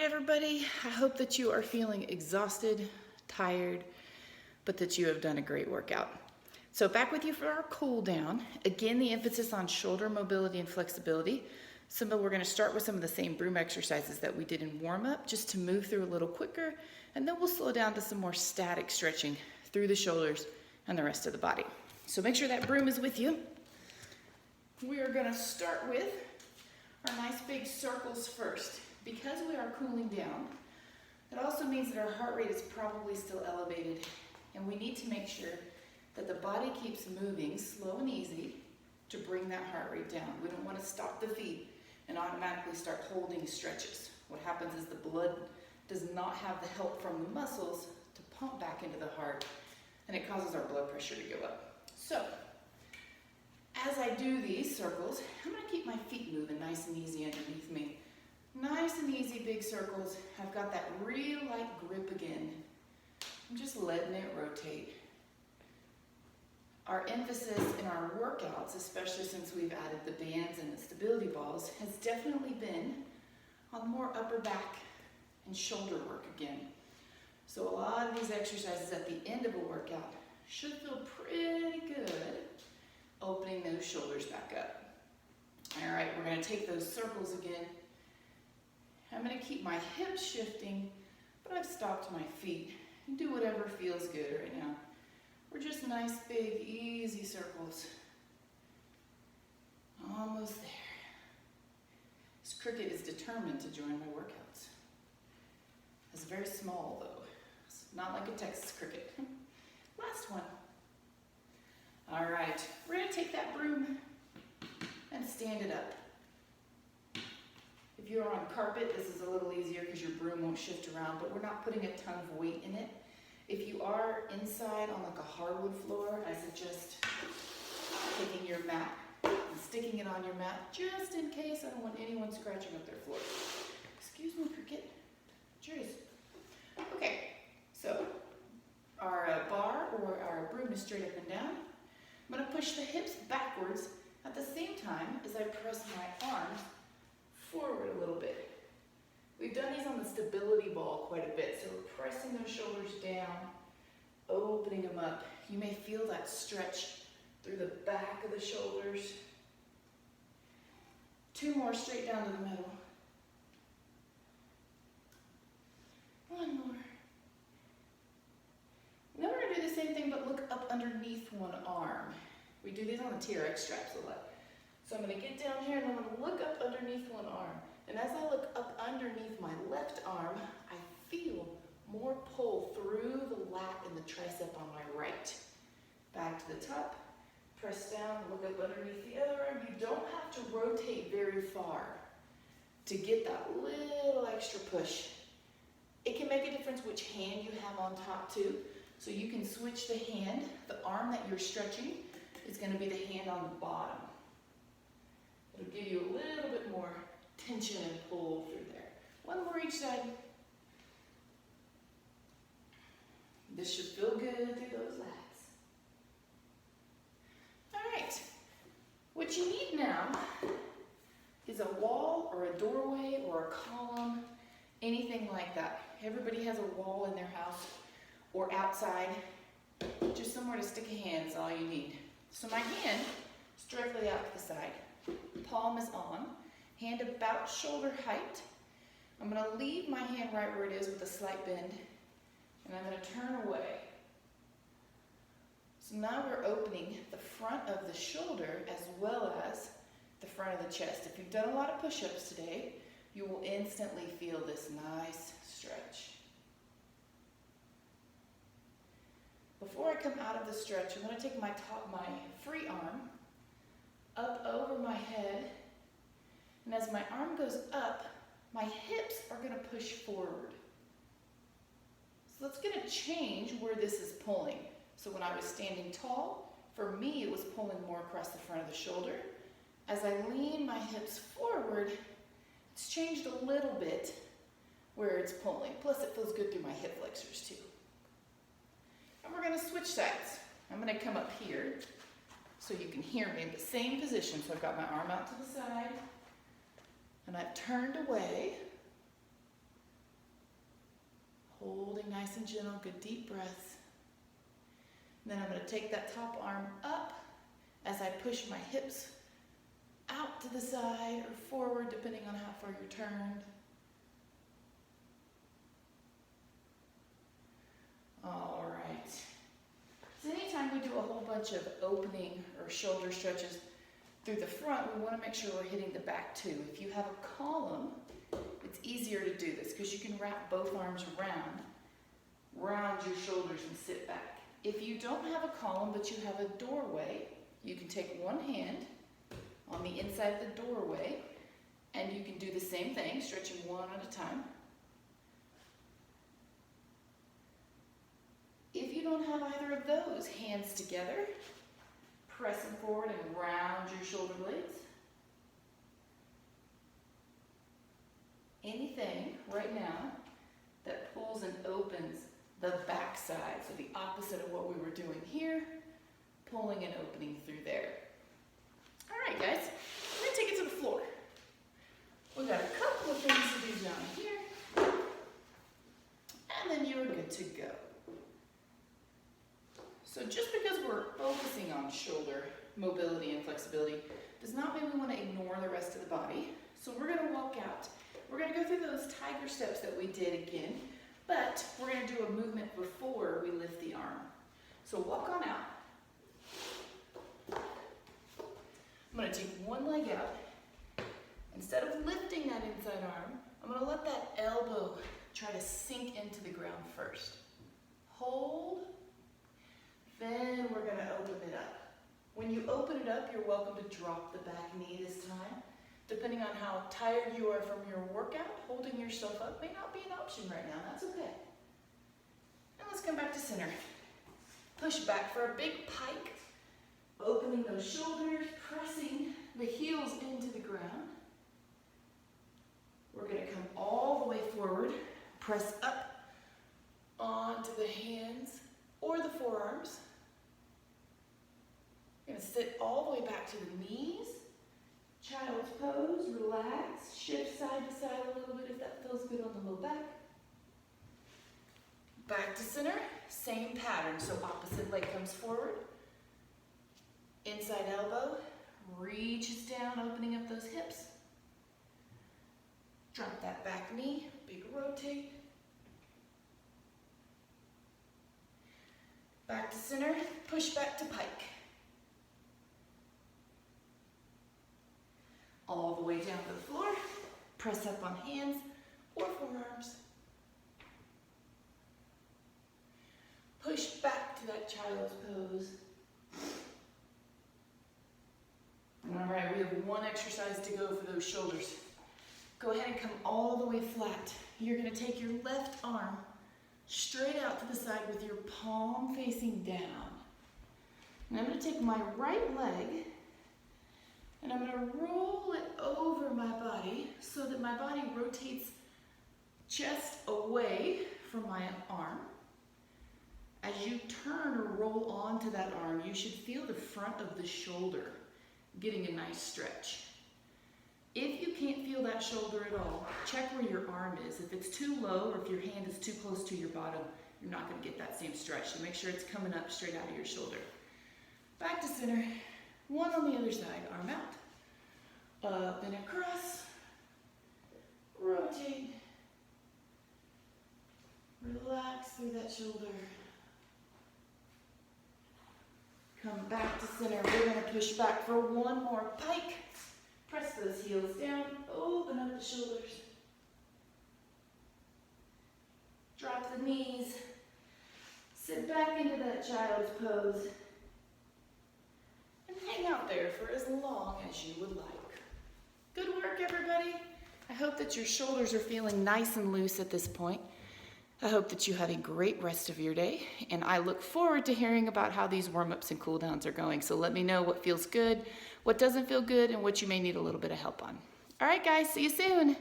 everybody. I hope that you are feeling exhausted, tired, but that you have done a great workout. So back with you for our cool down. Again, the emphasis on shoulder mobility and flexibility. We're going to start with some of the same broom exercises that we did in warm up, just to move through a little quicker, and then we'll slow down to some more static stretching through the shoulders and the rest of the body. So make sure that broom is with you. We are going to start with our nice big circles first. Because we are cooling down, it also means that our heart rate is probably still elevated, and we need to make sure that the body keeps moving slow and easy to bring that heart rate down. We don't want to stop the feet and automatically start holding stretches. What happens is the blood does not have the help from the muscles to pump back into the heart, and it causes our blood pressure to go up. So, as I do these circles, I'm going to keep my feet moving nice and easy underneath me. Nice and easy, big circles. I've got that real light grip again. I'm just letting it rotate. Our emphasis in our workouts, especially since we've added the bands and the stability balls, has definitely been on more upper back and shoulder work again. So a lot of these exercises at the end of a workout should feel pretty good, opening those shoulders back up. All right, we're going to take those circles again. I'm going to keep my hips shifting, but I've stopped my feet. You do whatever feels good right now. We're just nice, big, easy circles. Almost there. This cricket is determined to join my workouts. It's very small, though. It's not like a Texas cricket. Last one. All right, we're going to take that broom and stand it up. If you're on carpet, this is a little easier because your broom won't shift around, but we're not putting a ton of weight in it. If you are inside on like a hardwood floor, I suggest taking your mat and sticking it on your mat just in case. I don't want anyone scratching up their floor. Excuse me, cricket. Cheers. Okay, so our bar or our broom is straight up and down. I'm going to push the hips backwards at the same time as I press my arms forward a little bit. We've done these on the stability ball quite a bit, so we're pressing those shoulders down, opening them up. You may feel that stretch through the back of the shoulders. 2 more straight down to the middle. 1 more. Now we're going to do the same thing, but look up underneath one arm. We do these on the TRX straps a lot. So I'm going to get down here and I'm going to look up underneath one arm. And as I look up underneath my left arm, I feel more pull through the lat and the tricep on my right. Back to the top, press down, look up underneath the other arm. You don't have to rotate very far to get that little extra push. It can make a difference which hand you have on top too. So you can switch the hand. The arm that you're stretching is going to be the hand on the bottom. It'll give you a little bit more tension and pull through there. 1 more each side. This should feel good through those lats. All right. What you need now is a wall or a doorway or a column, anything like that. Everybody has a wall in their house or outside. Just somewhere to stick a hand is all you need. So my hand is directly out to the side. Palm is on, hand about shoulder height. I'm going to leave my hand right where it is with a slight bend, and I'm going to turn away. So now we're opening the front of the shoulder as well as the front of the chest. If you've done a lot of push-ups today, you will instantly feel this nice stretch. Before I come out of the stretch, I'm going to take my free arm up over my head, and as my arm goes up, my hips are going to push forward. So that's going to change where this is pulling. So when I was standing tall, for me it was pulling more across the front of the shoulder. As I lean my hips forward, it's changed a little bit where it's pulling. Plus it feels good through my hip flexors too. And we're going to switch sides. I'm going to come up here so you can hear me in the same position. So I've got my arm out to the side, and I've turned away, Holding nice and gentle, good deep breaths. Then I'm going to take that top arm up as I push my hips out to the side or forward, depending on how far you're turned. All right. So anytime we do a whole bunch of opening or shoulder stretches through the front, we want to make sure we're hitting the back too. If you have a column, it's easier to do this because you can wrap both arms around your shoulders and sit back. If you don't have a column but you have a doorway, you can take one hand on the inside of the doorway and you can do the same thing, stretching one at a time. If you don't have either of those, hands together, pressing forward and round your shoulder blades. Anything right now that pulls and opens the back side, so the opposite of what we were doing here, pulling and opening through there. All right, guys, we're gonna take it to the floor. We've got a couple of things to do down here, and then you are good to go. So just because we're focusing on shoulder mobility and flexibility does not mean we want to ignore the rest of the body. So we're going to walk out. We're going to go through those tiger steps that we did again, but we're going to do a movement before we lift the arm. So walk on out. I'm going to take one leg out. Instead of lifting that inside arm, I'm going to let that elbow try to sink into the ground first. Hold. Then we're going to open it up. When you open it up, you're welcome to drop the back knee this time. Depending on how tired you are from your workout, holding yourself up may not be an option right now. That's okay. And let's come back to center. Push back for a big pike. Opening those shoulders, pressing the heels into the ground. We're going to come all the way forward. Press up onto the hands or the forearms. You're going to sit all the way back to the knees. Child's pose, relax, shift side to side a little bit if that feels good on the low back. Back to center, same pattern. So opposite leg comes forward. Inside elbow, reaches down, opening up those hips. Drop that back knee, big rotate. Back to center, push back to pike. All the way down to the floor, press up on hands or forearms. Push back to that child's pose. All right, we have one exercise to go for those shoulders. Go ahead and come all the way flat. You're going to take your left arm straight out to the side with your palm facing down. And I'm going to take my right leg and I'm going to roll it over my body so that my body rotates chest away from my arm. As you turn or roll onto that arm, you should feel the front of the shoulder getting a nice stretch. If you can't feel that shoulder at all, check where your arm is. If it's too low or if your hand is too close to your bottom, you're not going to get that same stretch. So make sure it's coming up straight out of your shoulder. Back to center. One on the other side, arm out. Up and across. Rotate. Relax through that shoulder. Come back to center. We're going to push back for one more pike. Press those heels down. Open up the shoulders. Drop the knees. Sit back into that child's pose. And hang out there for as long as you would like. Good work, everybody. I hope that your shoulders are feeling nice and loose at this point. I hope that you have a great rest of your day, and I look forward to hearing about how these warm-ups and cool-downs are going. So let me know what feels good, what doesn't feel good, and what you may need a little bit of help on. All right, guys, see you soon.